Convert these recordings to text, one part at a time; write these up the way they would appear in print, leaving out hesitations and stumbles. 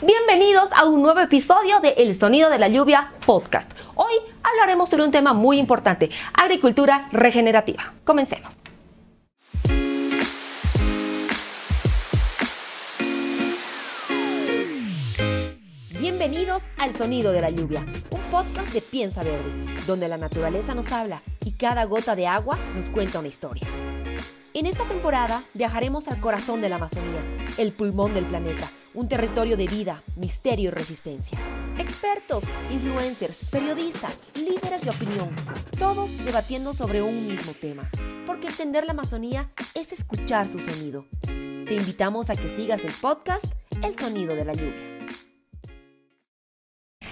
Bienvenidos a un nuevo episodio de El Sonido de la Lluvia Podcast. Hoy hablaremos sobre un tema muy importante, agricultura regenerativa. Comencemos. Bienvenidos al Sonido de la Lluvia, un podcast de Piensa Verde, donde la naturaleza nos habla y cada gota de agua nos cuenta una historia. En esta temporada viajaremos al corazón de la Amazonía, el pulmón del planeta, un territorio de vida, misterio y resistencia. Expertos, influencers, periodistas, líderes de opinión, todos debatiendo sobre un mismo tema, porque entender la Amazonía es escuchar su sonido. Te invitamos a que sigas el podcast El Sonido de la Lluvia.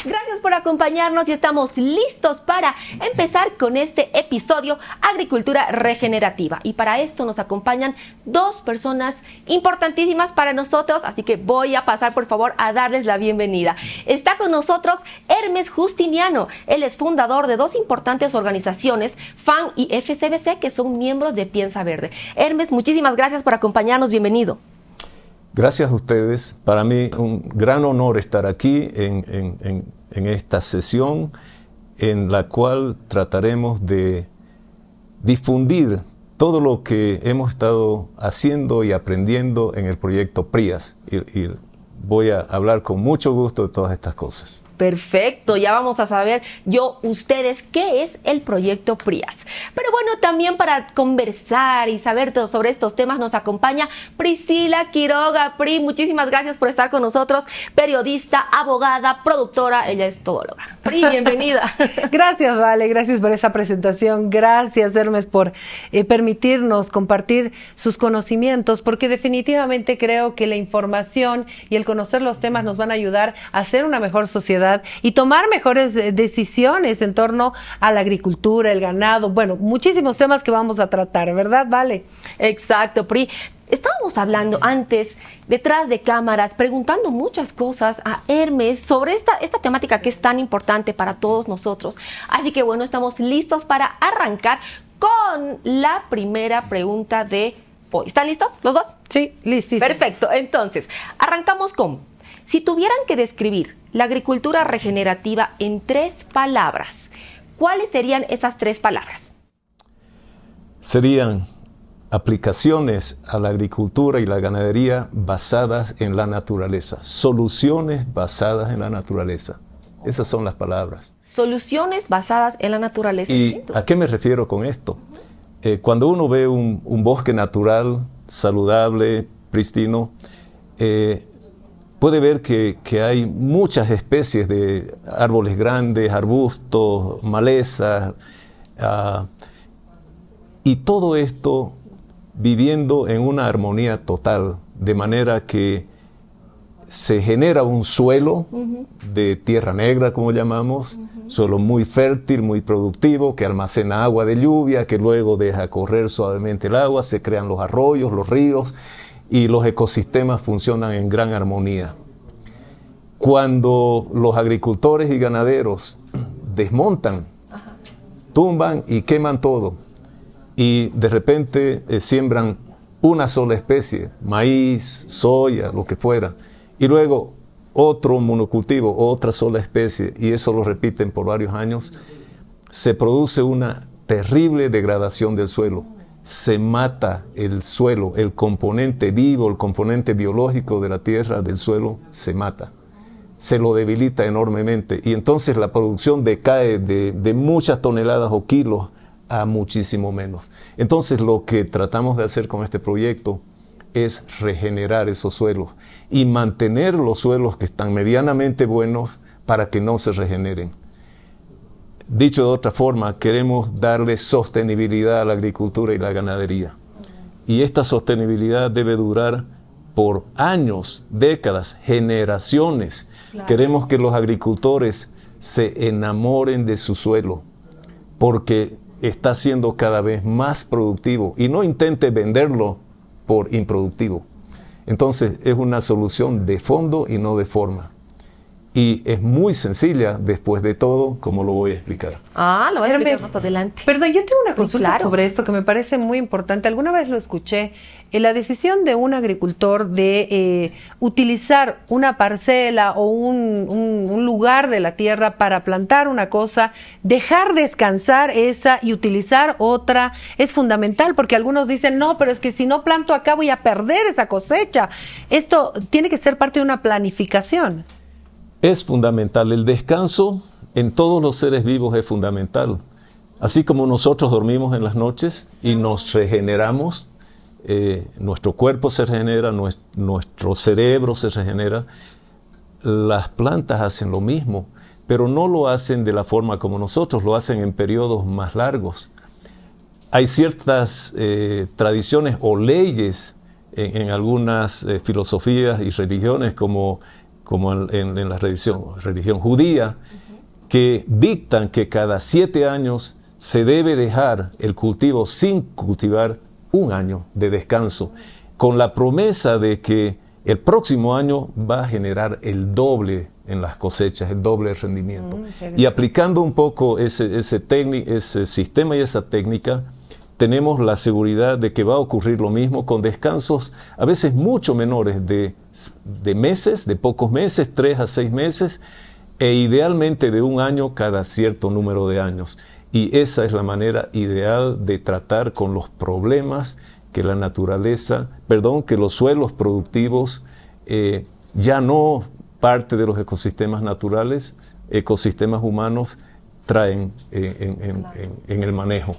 Gracias por acompañarnos y estamos listos para empezar con este episodio Agricultura Regenerativa. Y para esto nos acompañan dos personas importantísimas para nosotros, así que voy a pasar por favor a darles la bienvenida. Está con nosotros Hermes Justiniano. Él es fundador de dos importantes organizaciones, FAN y FCBC, que son miembros de Piensa Verde. Hermes, muchísimas gracias por acompañarnos. Bienvenido. Gracias a ustedes. Para mí un gran honor estar aquí en esta sesión en la cual trataremos de difundir todo lo que hemos estado haciendo y aprendiendo en el proyecto PRIAS. Y voy a hablar con mucho gusto de todas estas cosas. Perfecto, ya vamos a saber ustedes qué es el proyecto PRIAS. Pero bueno, también para conversar y saber todo sobre estos temas nos acompaña Priscila Quiroga. Pri, muchísimas gracias por estar con nosotros, periodista, abogada, productora, ella es todóloga. Pri, bienvenida. Gracias, Vale, gracias por esa presentación, gracias Hermes por permitirnos compartir sus conocimientos, porque definitivamente creo que la información y el conocer los temas nos van a ayudar a hacer una mejor sociedad y tomar mejores decisiones en torno a la agricultura, el ganado, bueno, muchísimos temas que vamos a tratar, ¿verdad, Vale? Exacto, Pri. Estábamos hablando antes, detrás de cámaras, preguntando muchas cosas a Hermes sobre esta temática que es tan importante para todos nosotros. Así que bueno, estamos listos para arrancar con la primera pregunta de hoy. ¿Están listos los dos? Sí, listísimo. Perfecto, entonces, arrancamos con... Si tuvieran que describir la agricultura regenerativa en 3 palabras, ¿cuáles serían esas 3 palabras? Serían aplicaciones a la agricultura y la ganadería basadas en la naturaleza, soluciones basadas en la naturaleza. Esas son las palabras. Soluciones basadas en la naturaleza. ¿Y a qué me refiero con esto? Cuando uno ve un bosque natural, saludable, pristino, puede ver que hay muchas especies de árboles grandes, arbustos, malezas, y todo esto viviendo en una armonía total, de manera que se genera un suelo de tierra negra, como llamamos, suelo muy fértil, muy productivo, que almacena agua de lluvia, que luego deja correr suavemente el agua, se crean los arroyos, los ríos, y los ecosistemas funcionan en gran armonía. Cuando los agricultores y ganaderos desmontan, tumban y queman todo, y de repente siembran una sola especie, maíz, soya, lo que fuera, y luego otro monocultivo, otra sola especie, y eso lo repiten por varios años, se produce una terrible degradación del suelo. Se mata el suelo, el componente vivo, el componente biológico de la tierra, del suelo, se mata. Se lo debilita enormemente y entonces la producción decae de muchas toneladas o kilos a muchísimo menos. Entonces lo que tratamos de hacer con este proyecto es regenerar esos suelos y mantener los suelos que están medianamente buenos para que no se regeneren. Dicho de otra forma, queremos darle sostenibilidad a la agricultura y la ganadería. Y esta sostenibilidad debe durar por años, décadas, generaciones. Claro. Queremos que los agricultores se enamoren de su suelo, porque está siendo cada vez más productivo y no intente venderlo por improductivo. Entonces es una solución de fondo y no de forma. y es muy sencilla después de todo, como lo voy a explicar. Lo voy a explicar más adelante. Perdón, yo tengo una consulta claro. sobre esto que me parece muy importante. Alguna vez lo escuché. La decisión de un agricultor de utilizar una parcela o un lugar de la tierra para plantar una cosa, dejar descansar esa y utilizar otra, es fundamental, porque algunos dicen, no, pero es que si no planto acá voy a perder esa cosecha. Esto tiene que ser parte de una planificación. Es fundamental. El descanso en todos los seres vivos es fundamental. Así como nosotros dormimos en las noches y nos regeneramos, nuestro cuerpo se regenera, nuestro cerebro se regenera, las plantas hacen lo mismo, pero no lo hacen de la forma como nosotros, lo hacen en periodos más largos. Hay ciertas tradiciones o leyes en algunas filosofías y religiones como en la religión judía, que dictan que cada 7 años se debe dejar el cultivo sin cultivar 1 año de descanso, con la promesa de que el próximo año va a generar el doble en las cosechas, el doble de rendimiento. Y aplicando un poco ese sistema y esa técnica, tenemos la seguridad de que va a ocurrir lo mismo con descansos a veces mucho menores de meses, de pocos meses, 3 a 6 meses, e idealmente de 1 año cada cierto número de años. Y esa es la manera ideal de tratar con los problemas que la naturaleza, que los suelos productivos, ya no parte de los ecosistemas naturales, ecosistemas humanos, traen en el manejo.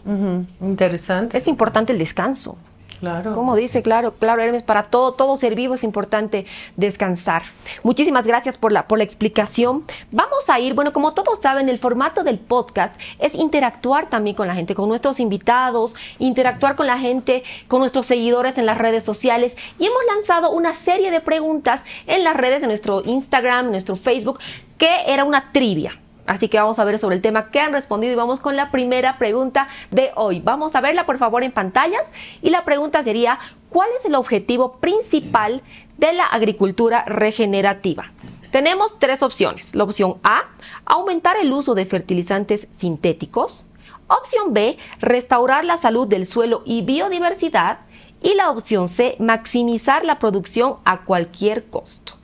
Interesante. Es importante el descanso. Claro. Como dice, claro, Hermes, para todo ser vivo es importante descansar. Muchísimas gracias por la explicación. Vamos a ir, bueno, como todos saben, el formato del podcast es interactuar también con la gente, con nuestros invitados, interactuar con la gente, con nuestros seguidores en las redes sociales, y hemos lanzado una serie de preguntas en las redes, en nuestro Instagram, en nuestro Facebook, que era una trivia. Así que vamos a ver sobre el tema que han respondido y vamos con la primera pregunta de hoy. Vamos a verla, por favor, en pantallas. Y la pregunta sería, ¿cuál es el objetivo principal de la agricultura regenerativa? Tenemos 3 opciones. La opción A, aumentar el uso de fertilizantes sintéticos. Opción B, restaurar la salud del suelo y biodiversidad. Y la opción C, maximizar la producción a cualquier costo.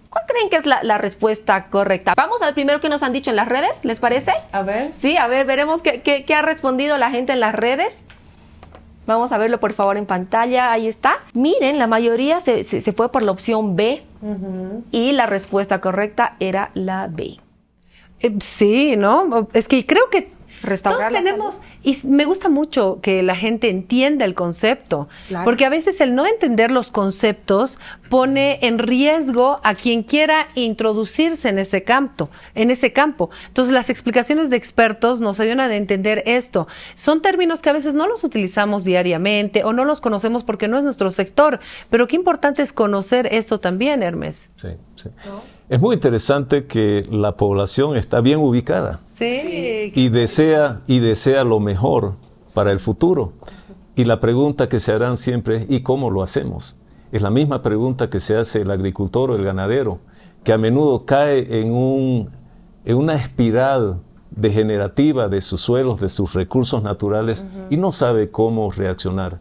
¿Cuál creen que es la respuesta correcta? Vamos a ver primero qué nos han dicho en las redes, ¿les parece? A ver. Sí, a ver, veremos qué ha respondido la gente en las redes. Vamos a verlo, por favor, en pantalla. Ahí está. Miren, la mayoría se fue por la opción B. Y la respuesta correcta era la B. Sí, ¿no? Es que creo que Restaurar todos tenemos, y me gusta mucho que la gente entienda el concepto, claro, porque a veces el no entender los conceptos pone en riesgo a quien quiera introducirse en ese campo. Entonces las explicaciones de expertos nos ayudan a entender esto. Son términos que a veces no los utilizamos diariamente o no los conocemos porque no es nuestro sector, pero qué importante es conocer esto también, Hermes. Sí, sí. ¿No? Es muy interesante que la población está bien ubicada, sí, y desea lo mejor para el futuro. Y la pregunta que se harán siempre es, ¿y cómo lo hacemos? Es la misma pregunta que se hace el agricultor o el ganadero, que a menudo cae en una espiral degenerativa de sus suelos, de sus recursos naturales, y no sabe cómo reaccionar.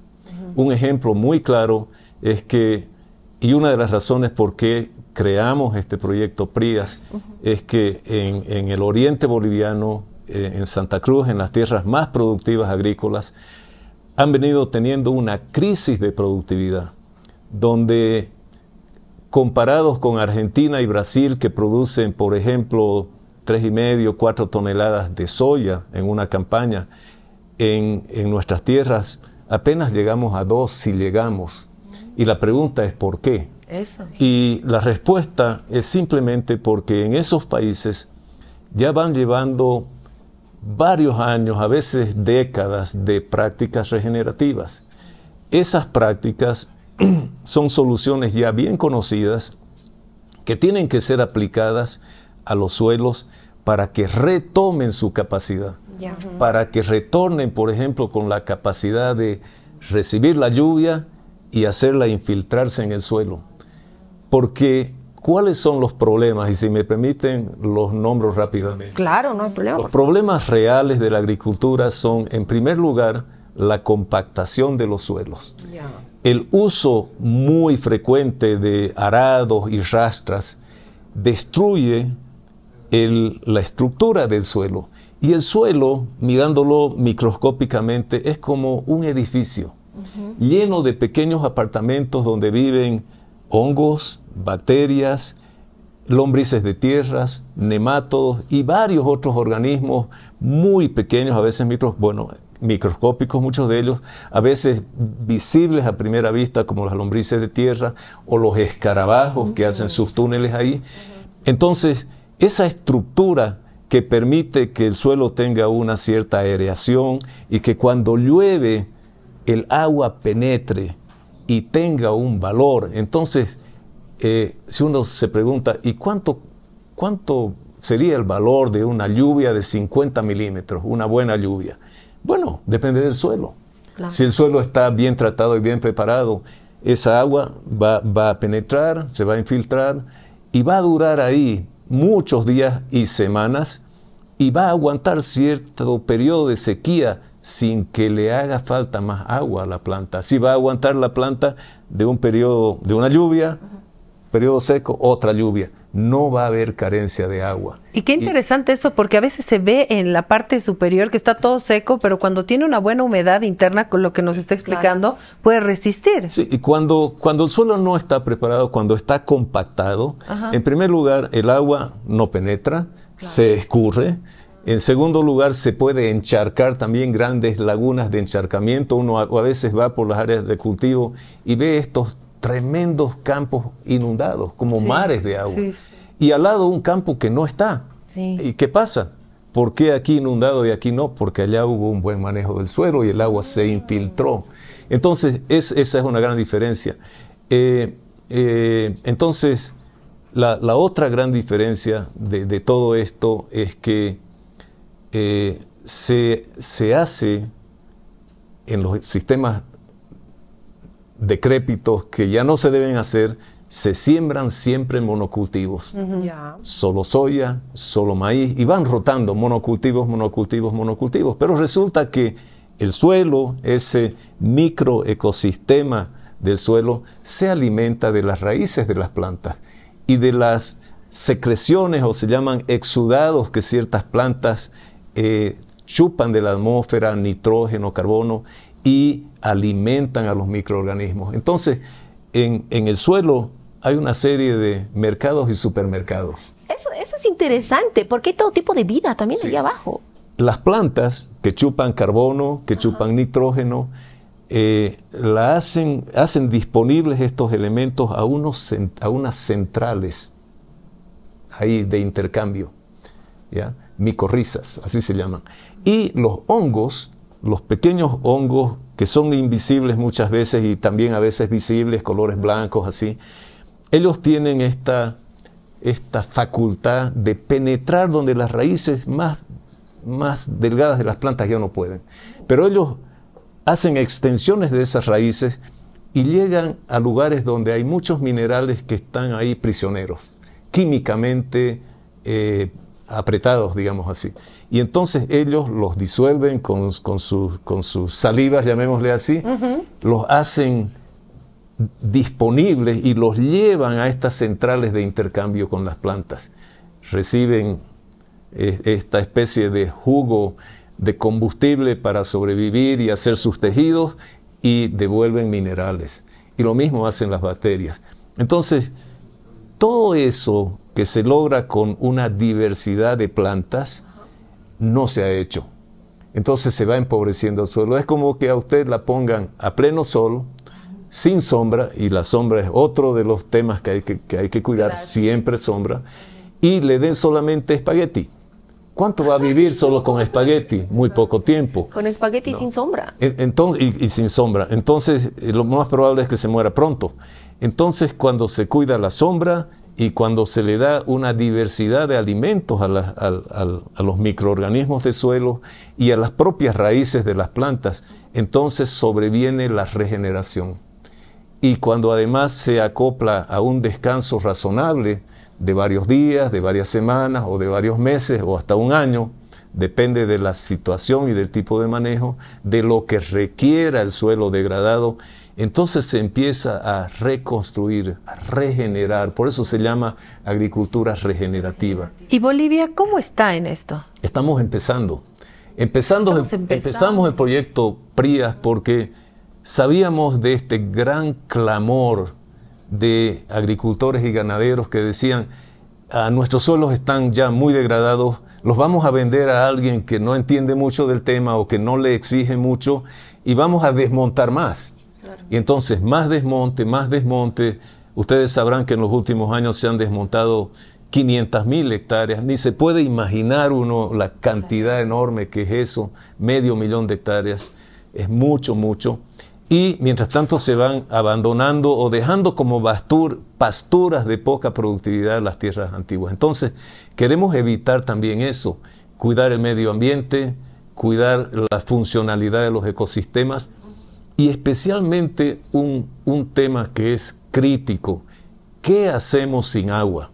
Un ejemplo muy claro es que, y una de las razones por qué creamos este proyecto PRIAS, es que en el oriente boliviano, en Santa Cruz, en las tierras más productivas agrícolas, han venido teniendo una crisis de productividad, donde comparados con Argentina y Brasil, que producen, por ejemplo, 3,5, 4 toneladas de soya en una campaña, en nuestras tierras apenas llegamos a 2, si llegamos. Y la pregunta es ¿por qué? Eso. Y la respuesta es simplemente porque en esos países ya van llevando varios años, a veces décadas, de prácticas regenerativas. Esas prácticas son soluciones ya bien conocidas que tienen que ser aplicadas a los suelos para que retomen su capacidad, para que retornen, por ejemplo, con la capacidad de recibir la lluvia y hacerla infiltrarse en el suelo. Porque ¿cuáles son los problemas? Y si me permiten, los nombro rápidamente. Claro, no hay problema. Los problemas reales de la agricultura son, en primer lugar, la compactación de los suelos. El uso muy frecuente de arados y rastras destruye la estructura del suelo. Y el suelo, mirándolo microscópicamente, es como un edificio lleno de pequeños apartamentos donde viven hongos, bacterias, lombrices de tierras, nemátodos y varios otros organismos muy pequeños, a veces microscópicos, muchos de ellos, a veces visibles a primera vista, como las lombrices de tierra o los escarabajos que hacen sus túneles ahí. Entonces, esa estructura que permite que el suelo tenga una cierta aireación y que cuando llueve el agua penetre y tenga un valor. Entonces, si uno se pregunta, ¿y cuánto sería el valor de una lluvia de 50 milímetros, una buena lluvia? Bueno, depende del suelo. Claro. Si el suelo está bien tratado y bien preparado, esa agua va a penetrar, se va a infiltrar y va a durar ahí muchos días y semanas y va a aguantar cierto periodo de sequía sin que le haga falta más agua a la planta. Así va a aguantar la planta de un periodo de una lluvia, periodo seco, otra lluvia. No va a haber carencia de agua. Y qué interesante eso, porque a veces se ve en la parte superior que está todo seco, pero cuando tiene una buena humedad interna, con lo que nos está explicando, puede resistir. Sí, y cuando el suelo no está preparado, cuando está compactado, en primer lugar, el agua no penetra, se escurre. En segundo lugar, se puede encharcar también grandes lagunas de encharcamiento. Uno a veces va por las áreas de cultivo y ve estos tremendos campos inundados, como mares de agua. Y al lado un campo que no está. ¿Y qué pasa? ¿Por qué aquí inundado y aquí no? Porque allá hubo un buen manejo del suelo y el agua se infiltró. Entonces, esa es una gran diferencia. Entonces, la otra gran diferencia de todo esto es que se hace en los sistemas decrépitos que ya no se deben hacer, se siembran siempre monocultivos. Solo soya, solo maíz, y van rotando monocultivos, monocultivos, monocultivos. Pero resulta que el suelo, ese microecosistema del suelo, se alimenta de las raíces de las plantas y de las secreciones, o se llaman exudados, que ciertas plantas chupan de la atmósfera nitrógeno, carbono, y alimentan a los microorganismos. Entonces, en el suelo hay una serie de mercados y supermercados. Eso es interesante, porque hay todo tipo de vida también allá abajo. Las plantas que chupan carbono, que chupan nitrógeno, hacen disponibles estos elementos a unas centrales ahí de intercambio, ¿ya? Micorrizas, así se llaman. Y los hongos, los pequeños hongos que son invisibles muchas veces y también a veces visibles, colores blancos, así, ellos tienen esta facultad de penetrar donde las raíces más delgadas de las plantas ya no pueden. Pero ellos hacen extensiones de esas raíces y llegan a lugares donde hay muchos minerales que están ahí prisioneros, químicamente apretados, digamos así. Y entonces ellos los disuelven con sus salivas, llamémosle así, los hacen disponibles y los llevan a estas centrales de intercambio con las plantas. Reciben esta especie de jugo de combustible para sobrevivir y hacer sus tejidos y devuelven minerales. Y lo mismo hacen las bacterias. Entonces, todo eso que se logra con una diversidad de plantas no se ha hecho. Entonces se va empobreciendo el suelo. Es como que a usted la pongan a pleno sol, sin sombra, y la sombra es otro de los temas que hay que cuidar, siempre sombra, y le den solamente espagueti. ¿Cuánto va a vivir solo con espagueti? Muy poco tiempo. Con espagueti sin sombra. Entonces, y sin sombra. Entonces, lo más probable es que se muera pronto. Entonces, cuando se cuida la sombra y cuando se le da una diversidad de alimentos a los microorganismos del suelo y a las propias raíces de las plantas, entonces sobreviene la regeneración. y cuando además se acopla a un descanso razonable de varios días, de varias semanas o de varios meses o hasta un año, depende de la situación y del tipo de manejo, de lo que requiera el suelo degradado, entonces se empieza a reconstruir, a regenerar. Por eso se llama agricultura regenerativa. ¿Y Bolivia cómo está en esto? Estamos empezando. Empezamos el proyecto PRIAS porque sabíamos de este gran clamor de agricultores y ganaderos que decían: nuestros suelos están ya muy degradados, los vamos a vender a alguien que no entiende mucho del tema o que no le exige mucho y vamos a desmontar más. Claro. Y entonces más desmonte, más desmonte. Ustedes sabrán que en los últimos años se han desmontado 500.000 hectáreas. Ni se puede imaginar uno la cantidad enorme que es eso, 500.000 de hectáreas. Es mucho, mucho. Y mientras tanto se van abandonando o dejando como pasturas de poca productividad las tierras antiguas. Entonces, queremos evitar también eso, cuidar el medio ambiente, cuidar la funcionalidad de los ecosistemas y especialmente un tema que es crítico. ¿Qué hacemos sin agua?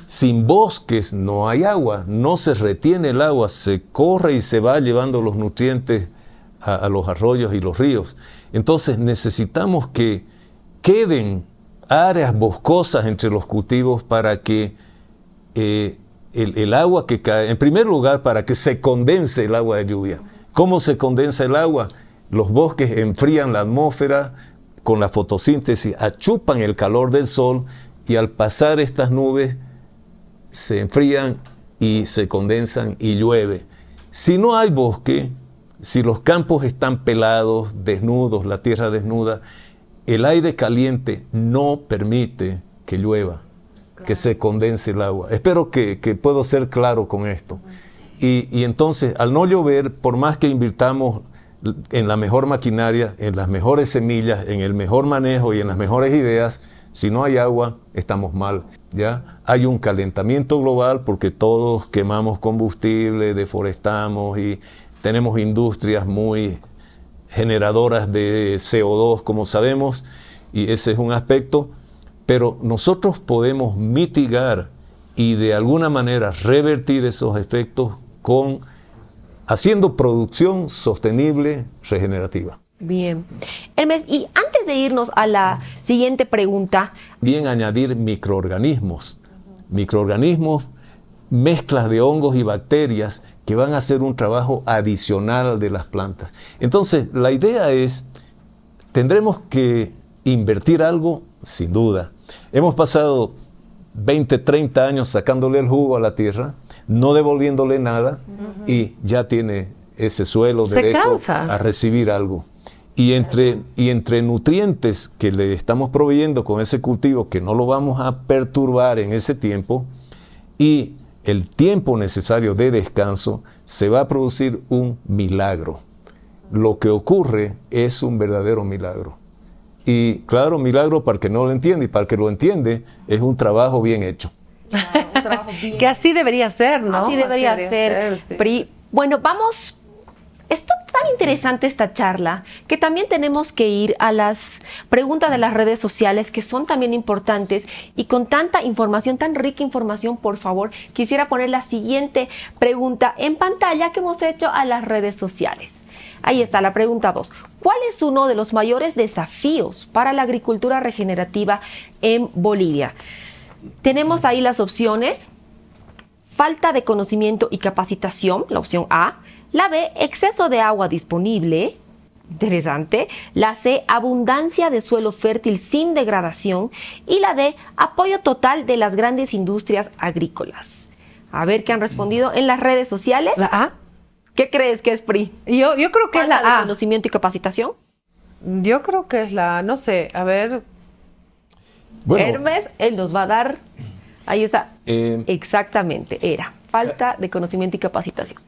Sin bosques no hay agua, no se retiene el agua, se corre y se va llevando los nutrientes a los arroyos y los ríos. Entonces necesitamos que queden áreas boscosas entre los cultivos para que el agua que cae, en primer lugar, para que se condense el agua de lluvia. ¿Cómo se condensa el agua? Los bosques enfrían la atmósfera con la fotosíntesis, achupan el calor del sol y al pasar estas nubes se enfrían y se condensan y llueve. Si no hay bosque, si los campos están pelados, desnudos, la tierra desnuda, el aire caliente no permite que llueva, claro, que se condense el agua. Espero que puedo ser claro con esto. Y entonces, al no llover, por más que invirtamos en la mejor maquinaria, en las mejores semillas, en el mejor manejo y en las mejores ideas, si no hay agua, estamos mal, ¿ya? Hay un calentamiento global porque todos quemamos combustible, deforestamos y tenemos industrias muy generadoras de CO2, como sabemos, y ese es un aspecto, pero nosotros podemos mitigar y de alguna manera revertir esos efectos haciendo producción sostenible regenerativa. Bien. Hermes, y antes de irnos a la siguiente pregunta. Bien, añadir microorganismos, mezclas de hongos y bacterias que van a hacer un trabajo adicional de las plantas. Entonces, la idea es, tendremos que invertir algo, sin duda. Hemos pasado 20, 30 años sacándole el jugo a la tierra, no devolviéndole nada, y ya tiene ese suelo derecho a recibir algo. Y entre nutrientes que le estamos proveyendo con ese cultivo, que no lo vamos a perturbar en ese tiempo, y el tiempo necesario de descanso, se va a producir un milagro. Lo que ocurre es un verdadero milagro. Y claro, milagro para el que no lo entiende, y para el que lo entiende es un trabajo bien hecho. Claro, un trabajo bien. Que así debería ser, ¿no? Así debería ser. Sí. Pri. Bueno, vamos. Está tan interesante esta charla que también tenemos que ir a las preguntas de las redes sociales, que son también importantes, y con tanta información, tan rica información, por favor, quisiera poner la siguiente pregunta en pantalla que hemos hecho a las redes sociales. Ahí está la pregunta 2. ¿Cuál es uno de los mayores desafíos para la agricultura regenerativa en Bolivia? Tenemos ahí las opciones: falta de conocimiento y capacitación, la opción A. La B, exceso de agua disponible, interesante. La C, abundancia de suelo fértil sin degradación. Y la D, apoyo total de las grandes industrias agrícolas. A ver qué han respondido en las redes sociales. ¿La A? ¿Qué crees que es, Pri? Yo creo que es la A. ¿Falta de conocimiento y capacitación? Yo creo que es la A, no sé, a ver. Bueno, Hermes, él nos va a dar, ahí está, exactamente, era falta de conocimiento y capacitación.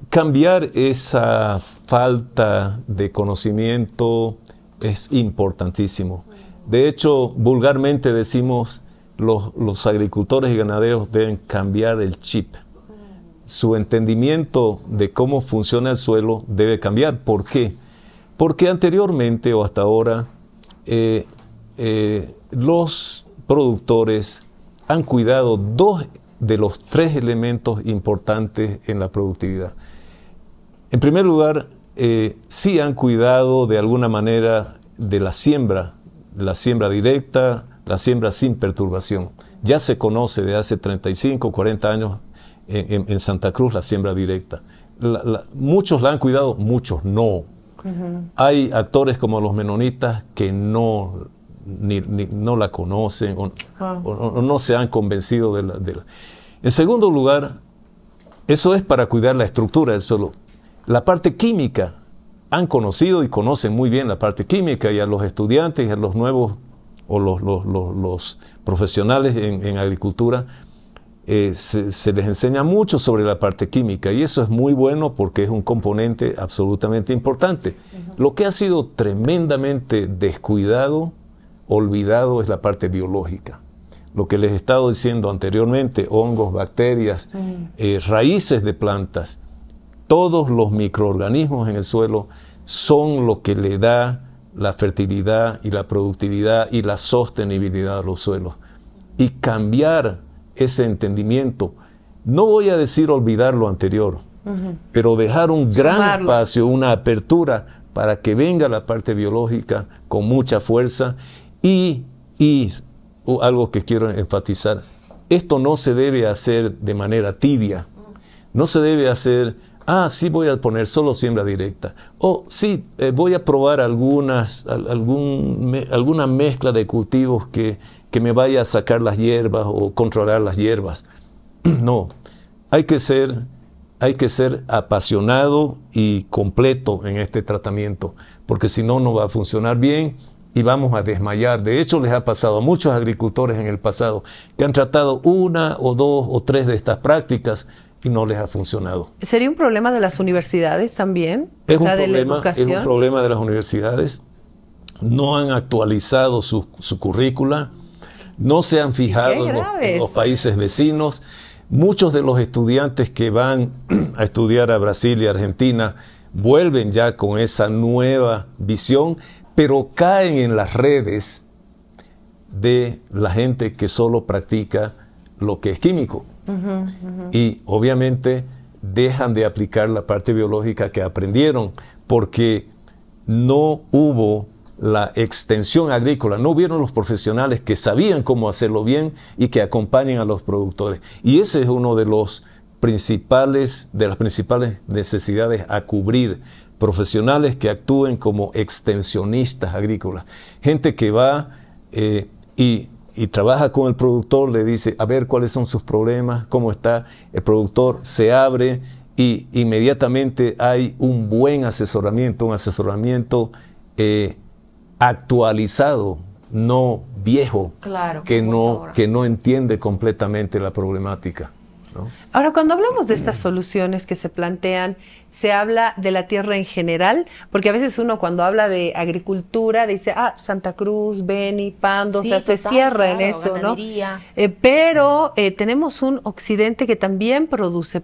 Cambiar esa falta de conocimiento es importantísimo. De hecho, vulgarmente decimos, los agricultores y ganaderos deben cambiar el chip. Su entendimiento de cómo funciona el suelo debe cambiar. ¿Por qué? Porque anteriormente o hasta ahora los productores han cuidado dos de los tres elementos importantes en la productividad. En primer lugar, sí han cuidado de alguna manera de la siembra directa, la siembra sin perturbación. Ya se conoce de hace 35, 40 años en Santa Cruz la siembra directa. Muchos la han cuidado, muchos no. Hay actores como los menonitas que no la conocen o no se han convencido de la. En segundo lugar, eso es para cuidar la estructura del suelo. La parte química, han conocido y conocen muy bien la parte química, y a los estudiantes y a los nuevos o los profesionales en agricultura se les enseña mucho sobre la parte química, y eso es muy bueno porque es un componente absolutamente importante. Lo que ha sido tremendamente descuidado, olvidado, es la parte biológica. Lo que les he estado diciendo anteriormente, hongos, bacterias, raíces de plantas, todos los microorganismos en el suelo son lo que le da la fertilidad y la productividad y la sostenibilidad a los suelos. Y cambiar ese entendimiento, no voy a decir olvidar lo anterior, pero dejar un gran espacio, una apertura para que venga la parte biológica con mucha fuerza y algo que quiero enfatizar, esto no se debe hacer de manera tibia, no se debe hacer, sí voy a poner solo siembra directa, o sí, voy a probar alguna mezcla de cultivos que me vaya a sacar las hierbas o controlar las hierbas. No, hay que ser apasionado y completo en este tratamiento, porque si no, no va a funcionar bien y vamos a desmayar. De hecho, les ha pasado a muchos agricultores en el pasado que han tratado una o dos o tres de estas prácticas y no les ha funcionado. ¿Sería un problema de las universidades también? Es un problema de las universidades. No han actualizado su currícula, no se han fijado en los países vecinos. Muchos de los estudiantes que van a estudiar a Brasil y Argentina vuelven ya con esa nueva visión, pero caen en las redes de la gente que solo practica lo que es químico. Y obviamente dejan de aplicar la parte biológica que aprendieron porque no hubo la extensión agrícola, no hubieron los profesionales que sabían cómo hacerlo bien y que acompañen a los productores. Y ese es uno de las principales necesidades a cubrir, profesionales que actúen como extensionistas agrícolas, gente que va y trabaja con el productor, le dice, a ver cuáles son sus problemas, cómo está, el productor se abre y inmediatamente hay un buen asesoramiento, actualizado, no viejo, que no entiende completamente la problemática, ¿no? Ahora, cuando hablamos de estas soluciones que se plantean, se habla de la tierra en general, porque a veces uno cuando habla de agricultura dice, Santa Cruz, Beni, Pando, sí, o sea, se cierra en eso, ganadería, ¿no? Pero tenemos un occidente que también produce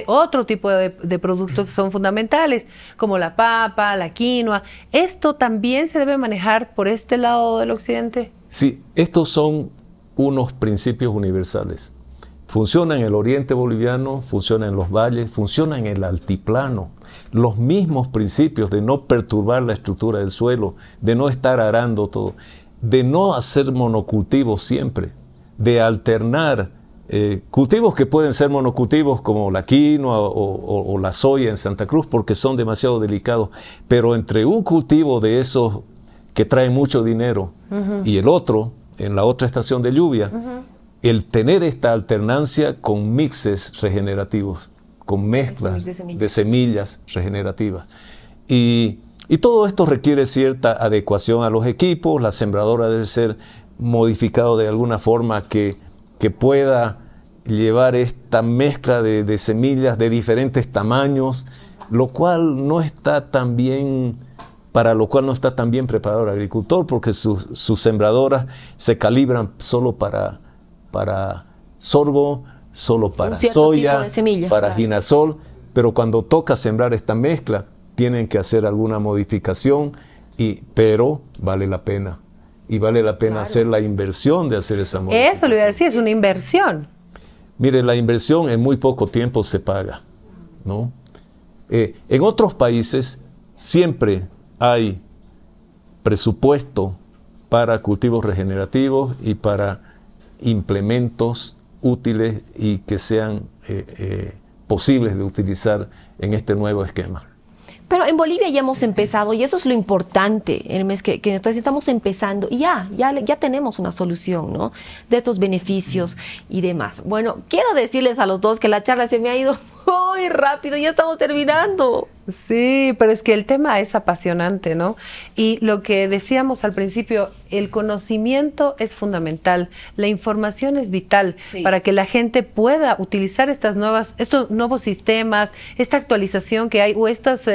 otro tipo de productos que son fundamentales, como la papa, la quinoa. ¿Esto también se debe manejar por este lado del occidente? Sí, estos son unos principios universales. Funciona en el oriente boliviano, funciona en los valles, funciona en el altiplano. Los mismos principios de no perturbar la estructura del suelo, de no estar arando todo, de no hacer monocultivos siempre, de alternar cultivos que pueden ser monocultivos como la quinoa o la soya en Santa Cruz porque son demasiado delicados, pero entre un cultivo de esos que traen mucho dinero y el otro, en la otra estación de lluvia, el tener esta alternancia con mixes regenerativos, con mezclas de semillas regenerativas. Y todo esto requiere cierta adecuación a los equipos. La sembradora debe ser modificado de alguna forma que pueda llevar esta mezcla de semillas de diferentes tamaños, lo cual no está tan bien, para lo cual no está tan bien preparado el agricultor, porque sus sembradoras se calibran solo para sorgo, solo para soya, para ginasol, pero cuando toca sembrar esta mezcla, tienen que hacer alguna modificación pero vale la pena. Y vale la pena hacer la inversión de hacer esa modificación. Eso le iba a decir, es una inversión. Mire, la inversión en muy poco tiempo se paga, ¿no? En otros países siempre hay presupuesto para cultivos regenerativos y para implementos útiles y que sean posibles de utilizar en este nuevo esquema. Pero en Bolivia ya hemos empezado y eso es lo importante, Hermes, que estamos empezando y ya tenemos una solución, ¿no? De estos beneficios y demás. Bueno, quiero decirles a los dos que la charla se me ha ido muy rápido, ya estamos terminando. Sí, pero es que el tema es apasionante, ¿no? Y lo que decíamos al principio, el conocimiento es fundamental, la información es vital para que la gente pueda utilizar estos nuevos sistemas, esta actualización que hay o estas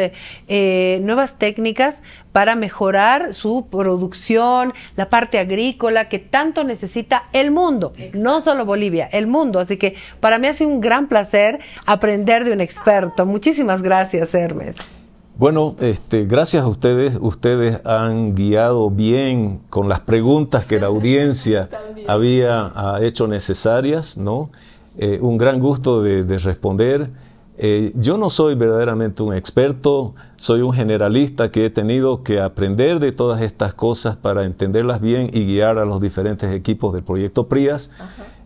nuevas técnicas para mejorar su producción, la parte agrícola que tanto necesita el mundo, no solo Bolivia, el mundo. Así que para mí ha sido un gran placer aprender de un experto. Muchísimas gracias, Hermes. Bueno, gracias a ustedes. Ustedes han guiado bien con las preguntas que la audiencia había hecho necesarias, ¿no? Un gran gusto de responder. Yo no soy verdaderamente un experto, soy un generalista que he tenido que aprender de todas estas cosas para entenderlas bien y guiar a los diferentes equipos del proyecto PRIAS.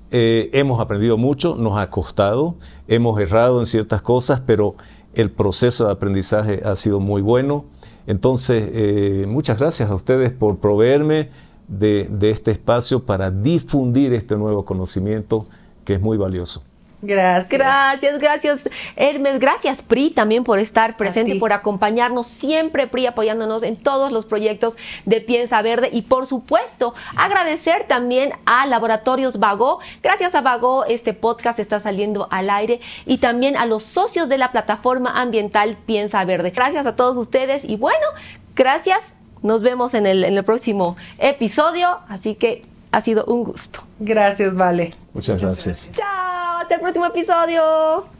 Hemos aprendido mucho, nos ha costado, hemos errado en ciertas cosas, pero el proceso de aprendizaje ha sido muy bueno. Entonces, muchas gracias a ustedes por proveerme de este espacio para difundir este nuevo conocimiento que es muy valioso. Gracias, Hermes. Gracias, PRI, también por estar presente, por acompañarnos. Siempre PRI apoyándonos en todos los proyectos de Piensa Verde. Y, por supuesto, agradecer también a Laboratorios Vago. Gracias a Vago, este podcast está saliendo al aire. Y también a los socios de la plataforma ambiental Piensa Verde. Gracias a todos ustedes. Y bueno, gracias. Nos vemos en el próximo episodio. Así que ha sido un gusto. Gracias, Vale. Muchas gracias. Chao, hasta el próximo episodio.